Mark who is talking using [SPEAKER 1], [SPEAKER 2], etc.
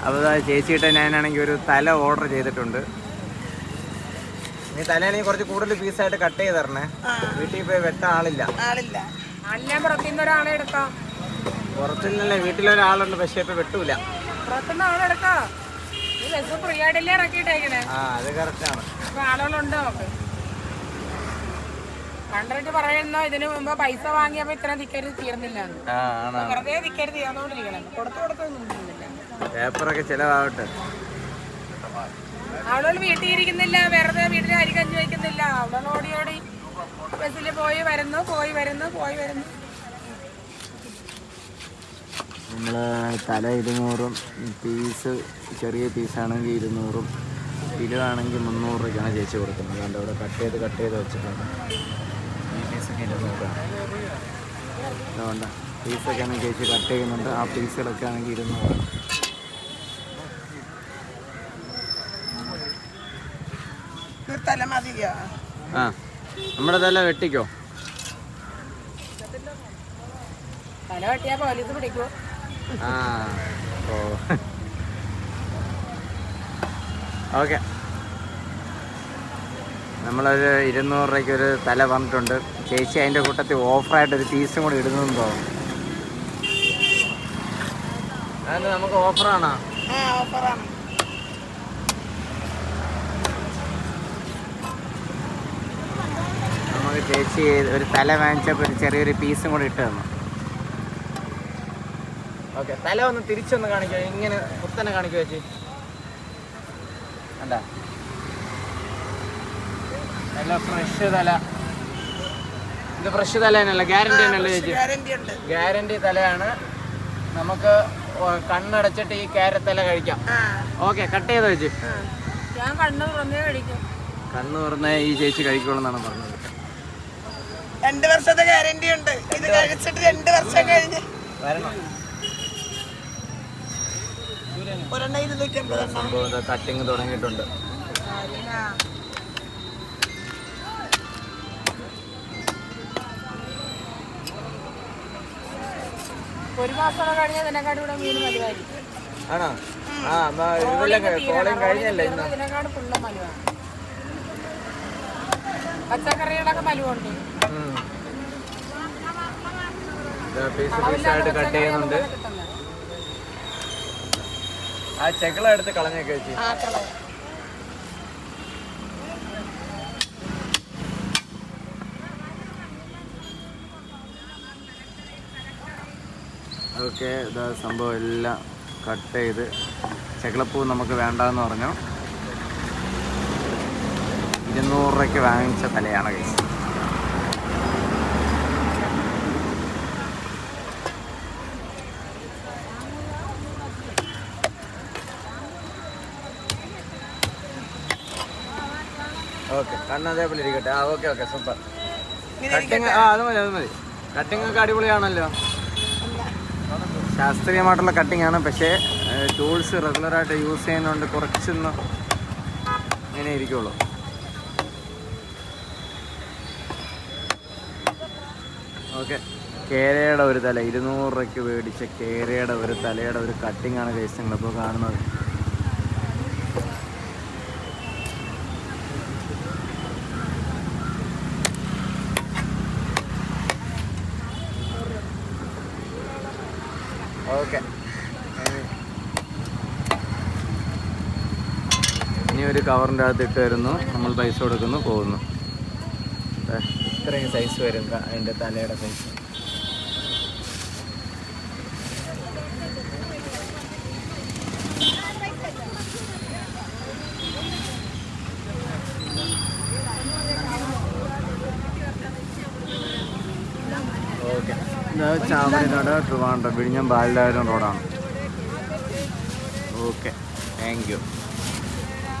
[SPEAKER 1] അപ്പോൾ ചേച്ചിയിട്ട് ഞാനാണെങ്കിൽ ഒരു തല ഓർഡർ ചെയ്തിട്ടുണ്ട്. നീ തലയാണെങ്കിൽ കുറച്ച് കൂടുതൽ പീസായിട്ട് കട്ട് ചെയ്ത് തരണേ. വീട്ടിൽ പോയി വെട്ട ആളില്ല. പുറത്തുനിന്നല്ലേ, വീട്ടിലൊരാളുണ്ട്, പക്ഷേ ഇപ്പൊ വെട്ടൂല. അത് കറക്റ്റാണ്.
[SPEAKER 2] കണ്ടിട്ട് പറയുന്ന ഇതിനു മുമ്പ് പൈസ വാങ്ങിയപ്പോ ഇത്ര തിക്കരുത് തീർന്നില്ല. വെറുതെ തിക്കരുത് തീർന്നോണ്ടിരിക്കണം.
[SPEAKER 1] പേപ്പറൊക്കെ ചെലവാകട്ടെ.
[SPEAKER 2] അവളോട് വീട്ടിൽ ഇരിക്കുന്നില്ല, വെറുതെ വീട്ടിൽ അരി കഞ്ഞി വയ്ക്കുന്നില്ല. അവളോട് ഓടി ഓടി ബസ്സിൽ പോയി വരുന്നു.
[SPEAKER 1] നമ്മള് തല 200 പീസ്, ചെറിയ പീസാണെങ്കിൽ 200, കിലോ ആണെങ്കിൽ 300 രൂപയ്ക്കാണ് ചേച്ചി കൊടുക്കുന്നത്. അതുകൊണ്ട് ഇവിടെ കട്ട് ചെയ്ത് വെച്ചിട്ടുണ്ട്. ഈ പീസൊക്കെ 200 അതുകൊണ്ട് പീസൊക്കെ ആണെങ്കിൽ ചേച്ചി കട്ട് ചെയ്യുന്നുണ്ട്. ആ പീസുകളൊക്കെ ആണെങ്കിൽ 200. ആ, നമ്മുടെ തല വെട്ടിക്കോ.
[SPEAKER 2] തല വെട്ടിയാ പോലീസ് പിടിക്കോ?
[SPEAKER 1] ഓക്കെ, നമ്മളൊരു 200 രൂപയ്ക്ക് ഒരു തല പറഞ്ഞിട്ടുണ്ട്. ചേച്ചി അതിൻ്റെ കൂട്ടത്തിൽ ഓഫറായിട്ടൊരു പീസും കൂടി ഇടുന്നതെന്ന് തോന്നുന്നു. അത് നമുക്ക് ഓഫറാണോ?
[SPEAKER 2] ഓഫറാണ്.
[SPEAKER 1] നമുക്ക് ചേച്ചി ഒരു തല വാങ്ങിച്ചപ്പോൾ ഒരു ചെറിയൊരു പീസും കൂടി ഇട്ട് തന്നു. ഓക്കെ, തല ഒന്ന് തിരിച്ചൊന്ന് കാണിക്കോ. ഇങ്ങനെ കുത്തനെ കാണിക്കോ ചേച്ചി. അല്ല, നല്ല ഫ്രഷ് തല. ഇത് ഫ്രഷ് തല തന്നെയല്ല, ഗ്യാരണ്ടി തന്നെയല്ലേ ചേച്ചി? ഗ്യാരണ്ടി തലയാണ്. നമുക്ക് കണ്ണടച്ചിട്ട് ഈ തല കഴിക്കാം. ഓക്കെ, കട്ട് ചെയ്തോ ചേച്ചി?
[SPEAKER 2] ഞാൻ കണ്ണ്
[SPEAKER 1] തുറന്നേ ഈ ചേച്ചി കഴിക്കുള്ളൂ എന്നാണ് പറഞ്ഞത്.
[SPEAKER 2] 2 വർഷത്തെ ഗ്യാരണ്ടി ഉണ്ട്. ഇത് കഴിച്ചിട്ട് 2 വർഷം കഴിഞ്ഞ്
[SPEAKER 1] വരണം. സംഭവം കട്ടിങ് തുടങ്ങിയിട്ടുണ്ട്.
[SPEAKER 2] ഒരു മാസം കഴിഞ്ഞാൽ ഇതിനെക്കാട് ഇവിടെ മീൻ മലിവായിരിക്കും.
[SPEAKER 1] ആണോ? കഴിഞ്ഞല്ലേ ഇന്ന്?
[SPEAKER 2] ഇതിനെക്കാട് ഫുള്ള് മലിവാണ്. പച്ചക്കറികളൊക്കെ മലിവുണ്ട്.
[SPEAKER 1] പീസായിട്ട് കട്ട് ചെയ്യുന്നുണ്ട്. ആ ചെക്കള എടുത്ത് കളഞ്ഞേക്ക് ചേച്ചി. ഓക്കെ, ഇതാ സംഭവം എല്ലാം കട്ട് ചെയ്ത്. ചെക്കളപ്പൂ നമുക്ക് വേണ്ടെന്ന് പറഞ്ഞു. 200 രൂപയ്ക്ക് വാങ്ങിച്ച തലയാണ് കേസ്. ഓക്കെ, കണ്ണ് അതേപോലെ ഇരിക്കട്ടെ. Okay, super. കട്ടിങ് അത് മതി. കട്ടിങ് ഒക്കെ അടിപൊളിയാണല്ലോ. ശാസ്ത്രീയമായിട്ടുള്ള കട്ടിങ് ആണ്. പക്ഷേ ടൂൾസ് റെഗുലറായിട്ട് യൂസ് ചെയ്യുന്നതുകൊണ്ട് കുറച്ചൊന്ന് ഇങ്ങനെ ഇരിക്കുള്ളൂ. ഓക്കെ, കേരയുടെ ഒരു തല 200 രൂപയ്ക്ക് മേടിച്ച കേരയുടെ ഒരു തലയുടെ ഒരു കട്ടിങ് ആണ് കേസ് നിങ്ങളിപ്പോൾ കാണുന്നത്. ഓക്കെ, ഇനി ഒരു കവറിൻ്റെ അകത്ത് ഇട്ട് വരുന്നു. നമ്മൾ പൈസ കൊടുക്കുന്നു, പോകുന്നു. ഇത്രയും സൈസ് വരും അതിൻ്റെ തലയുടെ സൈസ്. ഓക്കെ, ചാവടിനോട് ട്രിവാൻഡ്രം വിഴിഞ്ഞം ബാലരാജൻ റോഡാണ്. Okay, thank you.